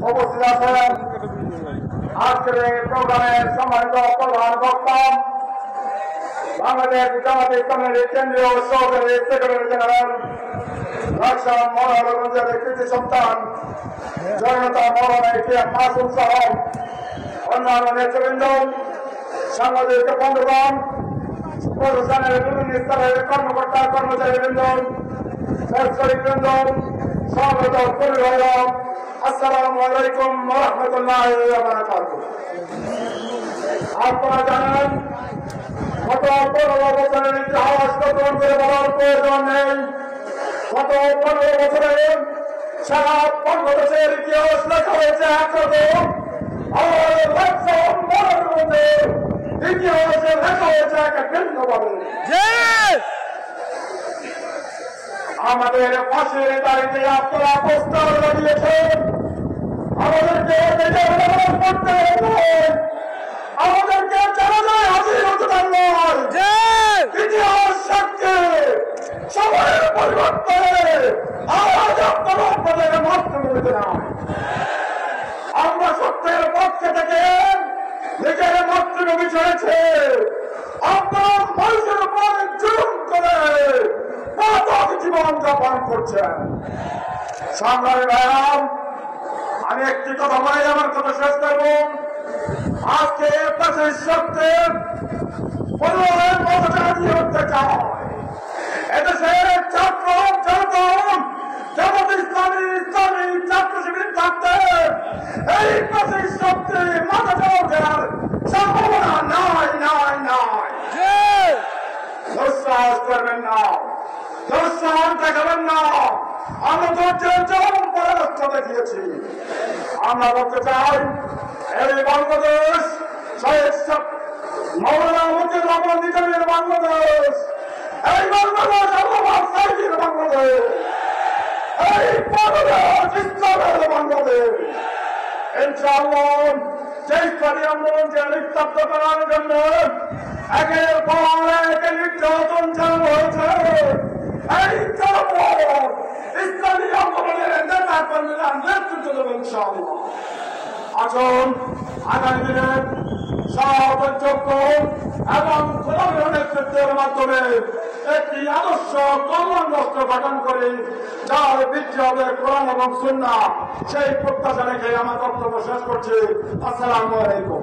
উপস্থিত আছেন আজকের এই প্রোগ্রামের সম্মানিত প্রধান বক্তা বাংলাদেশ জামাতে ইসলামের কেন্দ্রীয় সহকারী সেক্রেটারি জেনারেল রাকসান মৌলানাগঞ্জের কৃতি সন্তান জনতা মৌলানা ইতিহাস মাসুম সহ অন্যান্য নেতৃবৃন্দ, সাংবাদিক বন্ধুগণ, প্রশাসনের বিভিন্ন স্তরের কর্মকর্তা কর্মচারীবৃন্দ, ব্যবসায়িকবৃন্দ, স্বাগত পরিবার, আসসালামু আলাইকুম ওয়া রাহমাতুল্লাহি ওয়া বারাকাতুহু। আপনারা জানেন গত 15 বছরের ইতিহাস গ্রহণ করে বলার প্রয়োজন নেই। গত 15 বছরে সারা বাংলাদেশের ইতিহাস লেখা হয়েছে একরকম, আর বছরের মধ্যে ইতিহাসে লেখা হয়েছে এক ভিন্নভাবে। আমাদের পাশের দাঁড়িয়ে আপনারা প্রস্তাব লাগিয়েছেন, আমাদেরকে করতে হবে, আমাদেরকে জানাজায় হাজির হতে পারবে। ইতিহাস সাক্ষী সময়ের পরিবর্তনে আজ আপনারা আপনাদের মাধ্যমে নিতে না। আমরা সত্যের পক্ষে থেকে নিজের মাতৃভূমি ছেড়েছে, আপনারা মানুষের উপর জুলুম করে জীবন যাপন করছেন। সংগ্রামী ভাইরাম, আমি একটি কথা বলে আমার কথা শেষ করব। আজকে দেশের সত্যের পরিবারের মধ্যে হতে চায় এদেশের ছাত্র জনগণ জামাত ইসলামী ছাত্র শিবির থাকতে এই দেশের সত্যে মাথা দেওয়ার সম্ভাবনা নাই নাই নাই। দুঃসাহস করবেন না, দুঃসাহস দেখাবেন না। আমরা ধৈর্যের চরম পরামর্শ দেখিয়েছি। আমরা বলতে চাই এই বাংলাদেশ মৌলানা মুজিবুর রহমান নিজামীর বাংলাদেশ, এই বাংলাদেশ আল্লামা সাইদির বাংলাদেশ, এই বাংলাদেশ ইসলামের বাংলাদেশ। ইনশাআল্লাহ যে ইসলামী আন্দোলনকে নিস্তব্ধ করার জন্য একের পর এক নির্যাতন চালানো হয়েছে, এই ইসলামী আন্দোলনের নেতা কর্মীরা নেতৃত্ব দেবেন ইনশাআল্লাহ। আসুন আগামী দিনে সহযোগ্য এবং খোলামেলা নেতৃত্বের মাধ্যমে একটি আদর্শ কল্যাণ রাষ্ট্র গঠন করে যার ভিত্তি হবে কোরআন এবং সুন্নাহ, সেই প্রত্যাশা রেখে আমার বক্তব্য শেষ করছি। আসসালামু আলাইকুম।